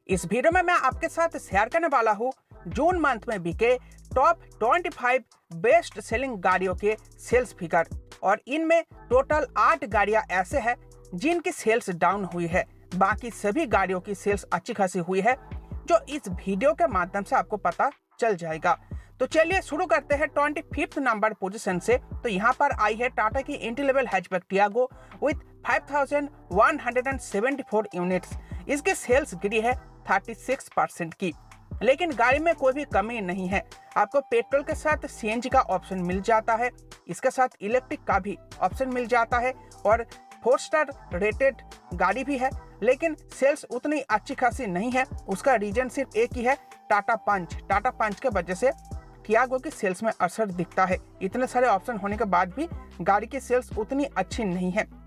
इस वीडियो में मैं आपके साथ शेयर करने वाला हूँ जून मंथ में बिके टॉप 25 बेस्ट सेलिंग गाड़ियों के सेल्स फिगर। और इनमें टोटल 8 गाड़ियां ऐसे हैं जिनकी सेल्स डाउन हुई है, बाकी सभी गाड़ियों की सेल्स अच्छी खासी हुई है, जो इस वीडियो के माध्यम से आपको पता चल जाएगा। तो चलिए शुरू करते हैं 25th नंबर पोजीशन से। तो यहाँ पर आई है टाटा की entry level hatchback Tiago with 5174 units. इसकी सेल्स गिरी है 36% की, लेकिन गाड़ी में कोई भी कमी नहीं है। आपको पेट्रोल के साथ सीएनजी का ऑप्शन मिल जाता है, इसके साथ इलेक्ट्रिक का भी ऑप्शन मिल जाता है और 4 स्टार रेटेड गाड़ी भी है, लेकिन सेल्स उतनी अच्छी खासी नहीं है। उसका रीजन सिर्फ एक ही है, टाटा पंच के वजह से टियागो की सेल्स में असर दिखता है। इतने सारे ऑप्शन होने के बाद भी गाड़ी की सेल्स उतनी अच्छी नहीं है।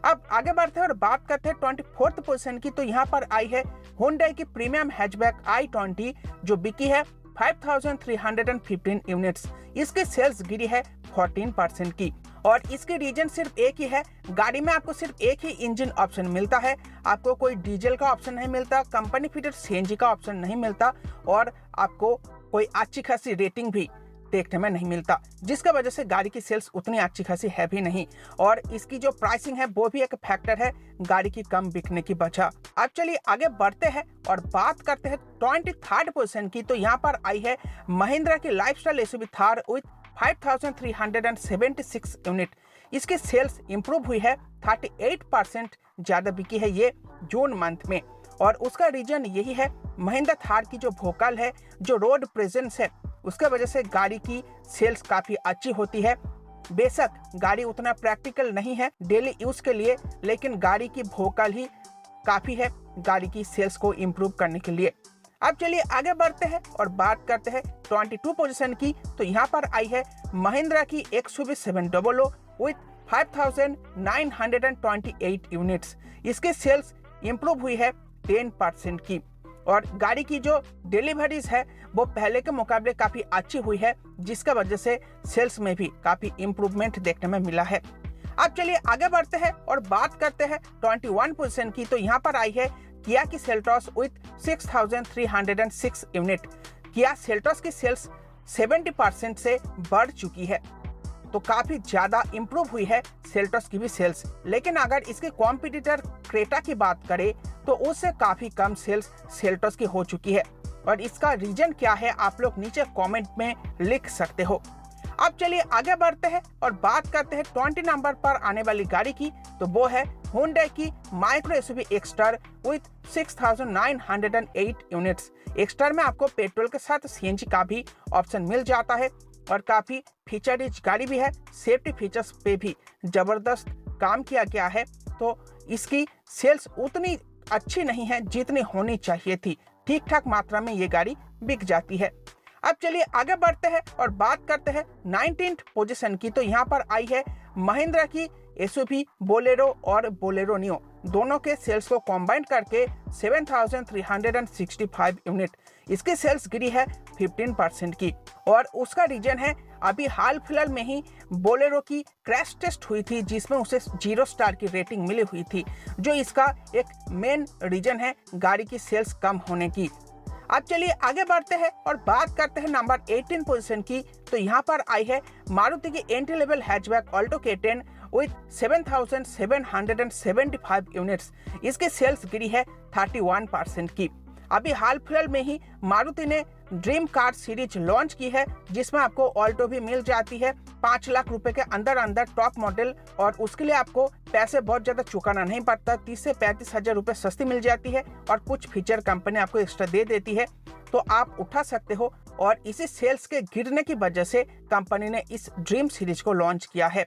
अब आगे बढ़ते हैं और बात करते हैं 24th पोजीशन की। तो यहाँ पर आई है Hyundai की प्रीमियम हैचबैक i20 जो बिकी है 5315 यूनिट्स। इसकी सेल्स गिरी है 14% की, और इसके रीजन सिर्फ एक ही है, गाड़ी में आपको सिर्फ एक ही इंजन ऑप्शन मिलता है। आपको कोई डीजल का ऑप्शन नहीं मिलता, कंपनी फिटेड सीएनजी का ऑप्शन नहीं मिलता, और आपको कोई अच्छी खासी रेटिंग भी देखने में नहीं मिलता, जिसका वजह से गाड़ी की सेल्स उतनी अच्छी खासी है भी नहीं। और इसकी जो प्राइसिंग है वो भी एक फैक्टर है गाड़ी की कम बिकने की वजह। अब चलिए आगे बढ़ते हैं और बात करते हैं 23rd पोजीशन की। तो यहाँ पर आई है महिंद्रा की lifestyle SUV Thar with 5376 unit. इसकी सेल्स इंप्रूव हुई है, 38% ज्यादा बिकी है ये जून मंथ में। और उसका रीजन यही है, महिंद्रा थार की जो वोकल है, जो रोड प्रेजेंस है, उसके वजह से गाड़ी की सेल्स काफी अच्छी होती है। बेशक गाड़ी उतना प्रैक्टिकल नहीं है डेली यूज के लिए, लेकिन गाड़ी की वोकल ही काफी है गाड़ी की सेल्स को इम्प्रूव करने के लिए। अब चलिए आगे बढ़ते हैं और बात करते हैं 22 पोजीशन की। तो यहाँ पर आई है महिंद्रा की XUV 700 विथ 5928 यूनिट्स। इसकी सेल्स इंप्रूव हुई है 10% की, और गाड़ी की जो डिलीवरीज है वो पहले के मुकाबले काफी अच्छी हुई है, जिसका वजह से सेल्स में भी काफी इंप्रूवमेंट देखने में मिला है। अब चलिए आगे बढ़ते हैं और बात करते हैं 21 पोजीशन की। तो यहाँ पर आई है किया की Seltos with 6306 unit. Kia Seltos की सेल्स 70% से बढ़ चुकी है, तो काफी ज्यादा इंप्रूव हुई है सेल्टॉस की भी सेल्स। लेकिन अगर इसके कॉम्पिटिटर क्रेटा की बात करें तो उससे काफी कम सेल्स सेल्टॉस की हो चुकी है, और इसका रीजन क्या है आप लोग नीचे कमेंट में लिख सकते हो। अब चलिए आगे बढ़ते हैं और बात करते हैं 20 नंबर पर आने वाली गाड़ी की। तो वो है Hyundai की micro SUV Exter with 6908 units. Exter में आपको पेट्रोल के साथ सीएनजी का भी ऑप्शन मिल जाता है, और काफी फीचर रिच गाड़ी भी है। सेफ्टी फीचर्स पे भी जबरदस्त काम किया गया है, तो इसकी सेल्स उतनी अच्छी नहीं है जितनी होनी चाहिए थी। ठीक ठाक मात्रा में ये गाड़ी बिक जाती है। अब चलिए आगे बढ़ते हैं और बात करते हैं 19th पोजीशन की। तो यहाँ पर आई है महिंद्रा की एसयूवी बोलेरो और बोलेरो नियो, दोनों के सेल्स को कॉम्बाइंड करके 7365 यूनिट। इसकी सेल्स गिरी है 15% की, और उसका रीजन है अभी हाल फिलहाल में ही बोलेरो की क्रैश टेस्ट हुई थी, जिसमें उसे 0 स्टार की रेटिंग मिली हुई थी, जो इसका एक मेन रीजन है गाड़ी की सेल्स कम होने की। अब चलिए आगे बढ़ते हैं और बात करते हैं नंबर 18 पोजीशन की। तो यहाँ पर आई है मारुति की entry level hatchback Alto K10 with 7775 units. इसकी सेल्स गिरी है 31% की। अभी हाल फिलहाल में ही मारुति ने ड्रीम कार सीरीज लॉन्च की है, जिसमें आपको ऑल्टो भी मिल जाती है 5 लाख रुपए के अंदर टॉप मॉडल, और उसके लिए आपको पैसे बहुत ज्यादा चुकाना नहीं पड़ता। 30 से 35 हजार रुपए सस्ती मिल जाती है, और कुछ फीचर कंपनी आपको एक्स्ट्रा दे देती है, तो आप उठा सकते हो। और इसी सेल्स के गिरने की वजह से कंपनी ने इस ड्रीम सीरीज को लॉन्च किया है।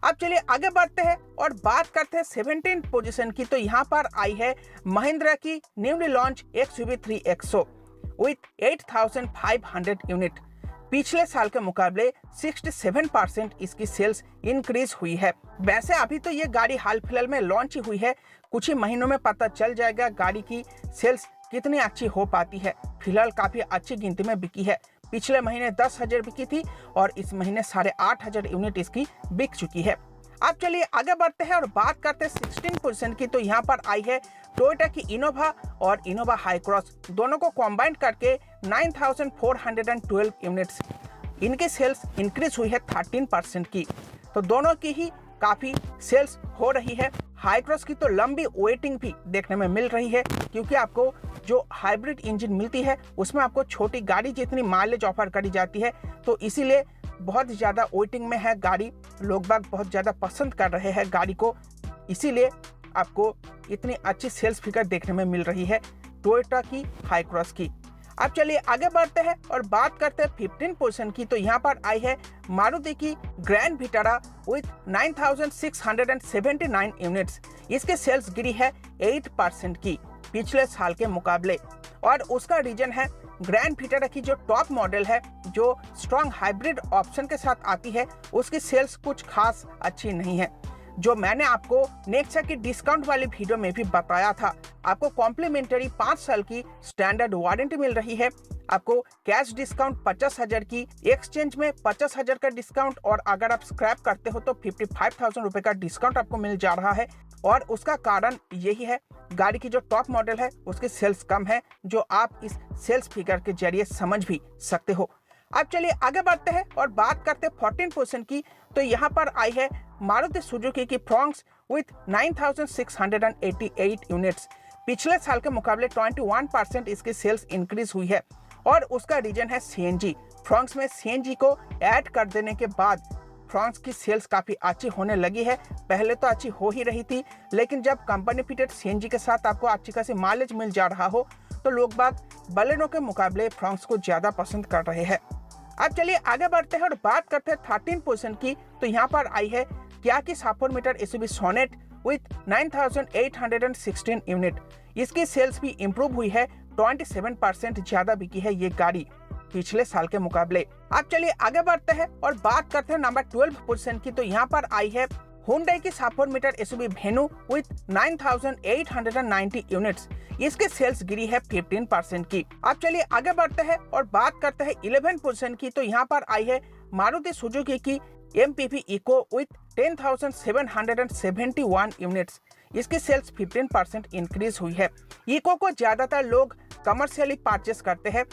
अब चलिए आगे बढ़ते हैं और बात करते हैं 17th पोजीशन की। तो यहाँ पर आई है महिंद्रा की newly launch XUV 3XO with 8500 unit. पिछले साल के मुकाबले 67% इसकी सेल्स इंक्रीज हुई है। वैसे अभी तो ये गाड़ी हाल फिलहाल में लॉन्च ही हुई है, कुछ ही महीनों में पता चल जाएगा गाड़ी की सेल्स कितनी अच्छी हो पाती है। फिलहाल काफी अच्छी गिनती में बिकी है। पिछले महीने 10,000 बिकी थी, और इस महीने 8,500 यूनिट इसकी बिक चुकी है। अब चलिए आगे बढ़ते हैं और बात करते हैं 16 पोजीशन की। तो यहाँ पर आई है टोयोटा की इनोवा और इनोवा हाई क्रॉस दोनों को कॉम्बाइन करके 9,412 यूनिट्स इनके सेल्स इंक्रीज हुई है 13% की। तो दोनों की ही काफ़ी सेल्स हो रही है। हाई क्रॉस की तो लंबी वेटिंग भी देखने में मिल रही है, क्योंकि आपको जो हाइब्रिड इंजन मिलती है उसमें आपको छोटी गाड़ी जितनी माइलेज ऑफर करी जाती है, तो इसीलिए बहुत ज़्यादा वेटिंग में है गाड़ी। लोग बाग बहुत ज़्यादा पसंद कर रहे हैं गाड़ी को, इसीलिए आपको इतनी अच्छी सेल्स फिगर देखने में मिल रही है टोयोटा की हाई क्रॉस की। अब चलिए आगे बढ़ते हैं और बात करते हैं 15 पोजीशन की। तो यहाँ पर आई है मारुति की ग्रैंड विटारा विथ 9,679 यूनिट्स। इसके सेल्स गिरी है 8% की पिछले साल के मुकाबले, और उसका रीजन है ग्रैंड विटारा की जो टॉप मॉडल है, जो स्ट्रॉन्ग हाइब्रिड ऑप्शन के साथ आती है, उसकी सेल्स कुछ खास अच्छी नहीं है। जो मैंने आपको नेक्सा की डिस्काउंट वाली वीडियो में भी बताया था, आपको कॉम्प्लीमेंट्री 5 साल की स्टैंडर्ड वारंटी मिल रही है, आपको कैश डिस्काउंट 50,000 की, एक्सचेंज में 50,000 का डिस्काउंट, और अगर आप स्क्रैप करते हो तो 55,000 रुपए का डिस्काउंट आपको मिल जा रहा है। और उसका कारण यही है, गाड़ी की जो टॉप मॉडल है उसकी सेल्स कम है, जो आप इस सेल्स फिगर के जरिए समझ भी सकते हो। अब चलिए आगे बढ़ते हैं और बात करते हैं 14 पोजीशन की। तो यहाँ पर आई है मारुति सुजुकी की फ्रॉन्क्स विथ 9,688 यूनिट्स। पिछले साल के मुकाबले 21% इसकी सेल्स इंक्रीज हुई है, और उसका रीजन है सीएनजी। फ्रॉन्क्स में सीएनजी को ऐड कर देने के बाद फ्रॉन्क्स की सेल्स काफ़ी अच्छी होने लगी है। पहले तो अच्छी हो ही रही थी, लेकिन जब कंपनी फिटेड सीएनजी के साथ आपको अच्छी खासी माइलेज मिल जा रहा हो, तो लोग बाग बलेनो के मुकाबले फ्रॉन्क्स को ज़्यादा पसंद कर रहे हैं। अब चलिए आगे बढ़ते हैं और बात करते हैं 13 पोजीशन की। तो यहाँ पर आई है किया की 4 meter SUV Sonet with 9,816 unit. इसकी सेल्स भी इंप्रूव हुई है, 27% ज़्यादा बिकी है ये गाड़ी पिछले साल के मुकाबले। अब चलिए आगे बढ़ते हैं और बात करते हैं नंबर 12 पोजीशन की। तो यहाँ पर आई है हुंडई की 4 meter SUV Venue with 9,890 units. इसके सेल्स गिरी है 15% की। अब चलिए आगे बढ़ते हैं और बात करते हैं 11 पोजीशन की। तो यहाँ पर आई है मारुति सुजुकी की MPV इको विथ 10,771 यूनिट्स। इसकी सेल्स 15% इंक्रीज हुई है। इको को ज्यादातर लोग कमर्शियली परचेस करते हैं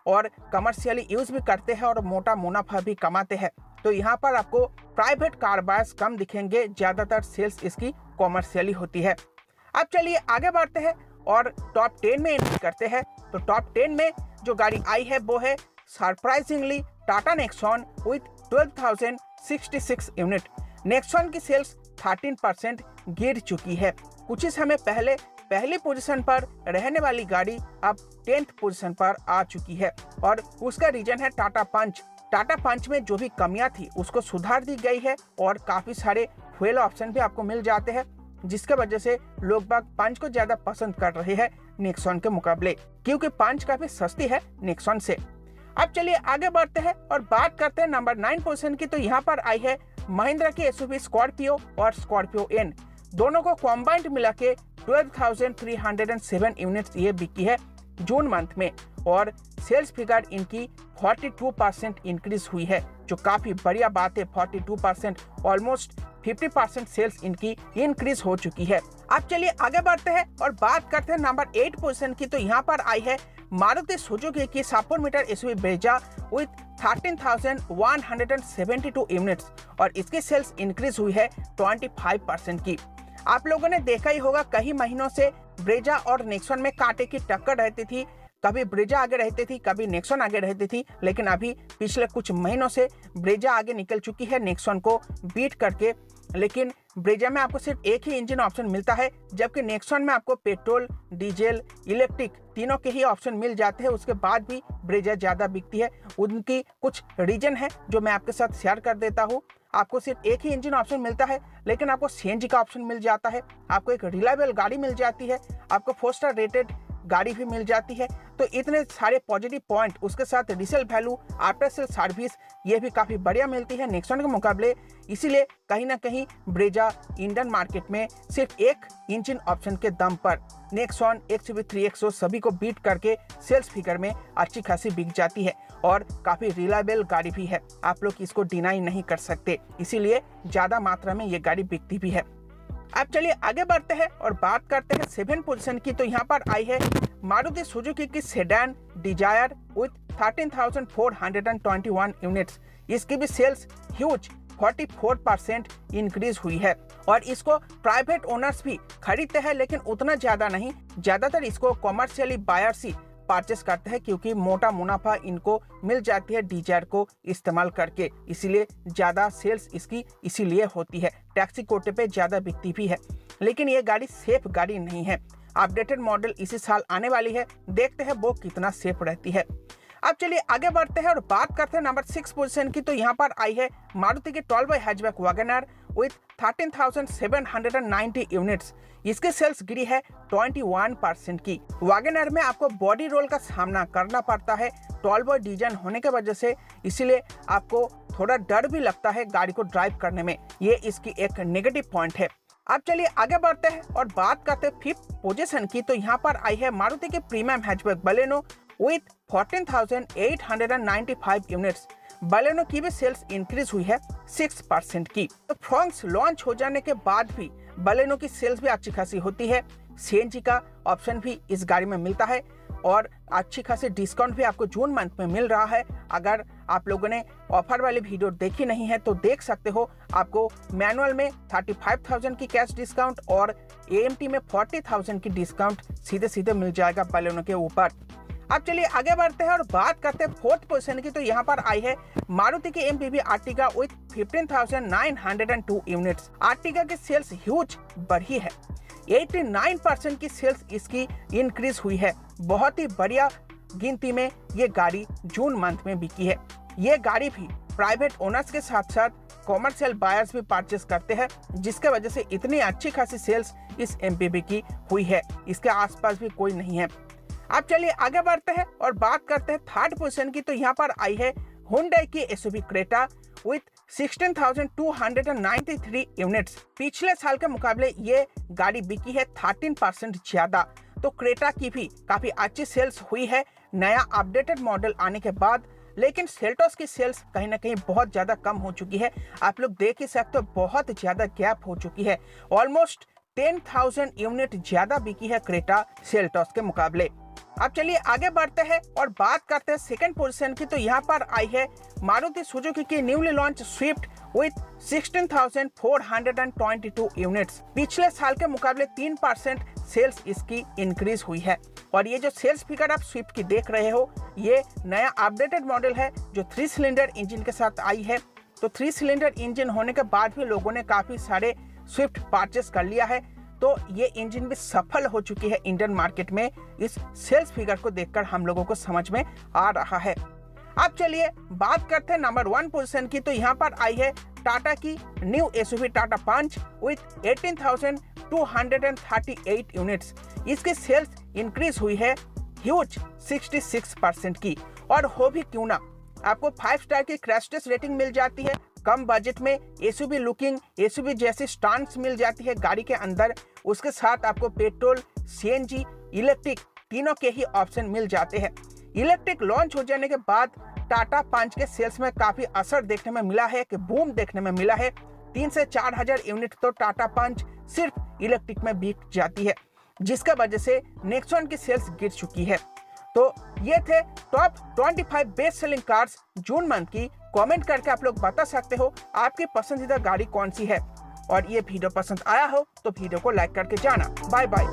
और कमर्शियली यूज भी करते हैं और मोटा मुनाफा भी कमाते हैं। तो यहाँ पर आपको प्राइवेट कार बायर्स कम दिखेंगे, ज्यादातर सेल्स इसकी कॉमर्शियली होती है। अब चलिए आगे बढ़ते हैं और टॉप 10 में एंट्री करते हैं। तो टॉप 10 में जो गाड़ी आई है वो है surprisingly Tata Nexon with 12,066 unit. Nexon की सेल्स 13% गिर चुकी है। कुछ ही समय पहले पहली पोजीशन पर रहने वाली गाड़ी अब 10th पोजीशन पर आ चुकी है, और उसका रीजन है टाटा पंच। टाटा पंच में जो भी कमियां थी उसको सुधार दी गई है, और काफी सारे फ्यूल ऑप्शन भी आपको मिल जाते हैं, जिसके वजह से लोग बाग पंच को ज्यादा पसंद कर रहे हैं नेक्सॉन के मुकाबले, क्योंकि पंच काफी सस्ती है नेक्सॉन से। अब चलिए आगे बढ़ते हैं और बात करते हैं नंबर 9 पोजीशन की। तो यहाँ पर आई है महिंद्रा की एसयूवी स्कॉर्पियो और स्कॉर्पियो एन। दोनों को कॉम्बाइंड मिला के 12,307 यूनिट्स ये बिकी है जून मंथ में, और सेल्स फिगर इनकी 42% इंक्रीज हुई है, जो काफी बढ़िया बात है। 42%, ऑलमोस्ट 50% सेल्स इनकी इंक्रीज हो चुकी है। अब चलिए आगे बढ़ते हैं और बात करते हैं नंबर 8 पोजीशन की। तो यहाँ पर आई है मारुति सुजुकी की 4 meter SUV Brezza with 13,172 units, और इसकी सेल्स इंक्रीज हुई है 25% की। आप लोगों ने देखा ही होगा, कई महीनों से ब्रेजा और नेक्सॉन में कांटे की टक्कर रहती थी। कभी ब्रेजा आगे रहती थी, कभी नेक्सॉन आगे रहती थी, लेकिन अभी पिछले कुछ महीनों से ब्रेजा आगे निकल चुकी है नेक्सॉन को बीट करके। लेकिन ब्रेजा में आपको सिर्फ एक ही इंजन ऑप्शन मिलता है, जबकि नेक्सॉन में आपको पेट्रोल, डीजल, इलेक्ट्रिक तीनों के ही ऑप्शन मिल जाते हैं। उसके बाद भी ब्रेजा ज़्यादा बिकती है। उनकी कुछ रीजन है जो मैं आपके साथ शेयर कर देता हूँ। आपको सिर्फ एक ही इंजन ऑप्शन मिलता है, लेकिन आपको सीएनजी का ऑप्शन मिल जाता है, आपको एक रिलायबल गाड़ी मिल जाती है, आपको 4 स्टार रेटेड गाड़ी भी मिल जाती है। तो इतने सारे पॉजिटिव पॉइंट, उसके साथ resale value, after sale service ये भी काफ़ी बढ़िया मिलती है नेक्सॉन के मुकाबले। इसीलिए कहीं ना कहीं ब्रेजा इंडियन मार्केट में सिर्फ एक इंजन ऑप्शन के दम पर नेक्सॉन, XUV 3XO सभी को बीट करके सेल्स फिगर में अच्छी खासी बिक जाती है, और काफ़ी रिलायबल गाड़ी भी है। आप लोग इसको डिनाई नहीं कर सकते, इसीलिए ज़्यादा मात्रा में ये गाड़ी बिकती भी है। अब चलिए आगे बढ़ते हैं और बात करते हैं 7 पोजीशन की। तो यहाँ पर आई है मारुति सुजुकी की सेडान डिजायर विथ 13,421 यूनिट्स। इसकी भी सेल्स ह्यूज 44% इंक्रीज हुई है और इसको प्राइवेट ओनर्स भी खरीदते हैं, लेकिन उतना ज्यादा नहीं। ज्यादातर इसको कॉमर्शियली बायर्स ही परचेस करते हैं क्योंकि मोटा मुनाफा इनको मिल जाती है डिजायर को इस्तेमाल करके, इसीलिए ज्यादा सेल्स इसकी इसीलिए होती है। टैक्सी कोटे पे ज्यादा बिकती भी है, लेकिन ये गाड़ी सेफ गाड़ी नहीं है। अपडेटेड मॉडल इसी साल आने वाली है, देखते हैं वो कितना सेफ रहती है। अब चलिए आगे बढ़ते हैं और बात करते हैं नंबर 6 पोजीशन की। तो यहाँ पर आई है मारुति की 12 हैचबैक वैगनआर विथ 13,790 यूनिट्स। इसकी सेल्स गिरी है 21% की। वैगनआर में आपको बॉडी रोल का सामना करना पड़ता है 12 डिजाइन होने की वजह से, इसीलिए आपको थोड़ा डर भी लगता है गाड़ी को ड्राइव करने में। ये इसकी एक नेगेटिव पॉइंट है। अब चलिए आगे बढ़ते हैं और बात करते हैं 5th पोजीशन की। तो यहाँ पर आई है मारुति की premium hatchback Baleno with 14,895 units. Baleno की भी सेल्स इंक्रीज हुई है 6% की। तो फ्रॉन्क्स लॉन्च हो जाने के बाद भी बलेनो की सेल्स भी अच्छी खासी होती है। सीएनजी का ऑप्शन भी इस गाड़ी में मिलता है और अच्छी खासी डिस्काउंट भी आपको जून मंथ में मिल रहा है। अगर आप लोगों ने ऑफर वाली वीडियो देखी नहीं है तो देख सकते हो। आपको मैनुअल में 35,000 की कैश डिस्काउंट और एएमटी में 40,000 की डिस्काउंट सीधे सीधे मिल जाएगा बलेनो के ऊपर। अब चलिए आगे बढ़ते हैं और बात करते हैं 4th पोजीशन की। तो यहाँ पर आई है मारुति की MPV Ertiga with 15,902 units. Ertiga की सेल्स ह्यूज बढ़ी है, 89% की सेल्स इसकी इंक्रीज हुई है। बहुत ही बढ़िया गिनती में ये गाड़ी जून मंथ में बिकी है। ये गाड़ी भी प्राइवेट ओनर्स के साथ साथ कॉमर्शियल बायर्स भी परचेस करते हैं, जिसके वजह से इतनी अच्छी खासी सेल्स इस एमपीवी की हुई है। इसके आसपास भी कोई नहीं है। अब चलिए आगे बढ़ते हैं और बात करते हैं 3rd पोजीशन की। तो यहाँ पर आई है हुंडई की एसयूवी क्रेटा विथ 16,293 यूनिट्स। पिछले साल के मुकाबले ये गाड़ी बिकी है 13% ज्यादा। तो क्रेटा की भी काफी अच्छी सेल्स हुई है नया अपडेटेड मॉडल आने के बाद, लेकिन सेल्टोस की सेल्स कहीं ना कहीं बहुत ज्यादा कम हो चुकी है। आप लोग देख ही सकते हो, बहुत ज्यादा गैप हो चुकी है। ऑलमोस्ट 10,000 यूनिट ज्यादा बिकी है क्रेटा सेल्टोस के मुकाबले। अब चलिए आगे बढ़ते हैं और बात करते हैं 2nd पोजीशन की। तो यहाँ पर आई है मारुति सुजुकी की newly launch Swift with 16,422 units. पिछले साल के मुकाबले 3% सेल्स इसकी इंक्रीज हुई है। और ये जो सेल्स फिगर आप स्विफ्ट की देख रहे हो, ये नया अपडेटेड मॉडल है जो 3 सिलेंडर इंजन के साथ आई है। तो 3 सिलेंडर इंजन होने के बाद भी लोगों ने काफी सारे स्विफ्ट परचेस कर लिया है। तो ये इंजन भी सफल हो चुकी है इंडियन मार्केट में। इस सेल्स फिगर को देखकर हम लोगों को समझ में आ रहा है। अब चलिए बात करते हैं नंबर 1 पोजीशन की। तो यहाँ पर आई है टाटा की new SUV Tata Punch with 18,238 units. इसकी सेल्स इंक्रीज हुई है ह्यूज 66% की। और हो भी क्यों ना, आपको 5 स्टार की क्रैश टेस्ट रेटिंग मिल जाती है। कम बजट में एसयूवी लुकिंग, एसयूवी जैसी स्टांस मिल जाती है गाड़ी के अंदर। उसके साथ आपको पेट्रोल, सीएनजी, इलेक्ट्रिक तीनों के ही ऑप्शन मिल जाते हैं। इलेक्ट्रिक लॉन्च हो जाने के बाद टाटा पंच के सेल्स में काफी असर देखने में मिला है कि बूम देखने में मिला है। 3 से 4,000 यूनिट तो टाटा पंच सिर्फ इलेक्ट्रिक में बिक जाती है, जिसका वजह से नेक्सॉन की सेल्स गिर चुकी है। तो ये थे top 25 best selling cars June month की। कमेंट करके आप लोग बता सकते हो आपकी पसंदीदा गाड़ी कौन सी है। और ये वीडियो पसंद आया हो तो वीडियो को लाइक करके जाना। Bye bye.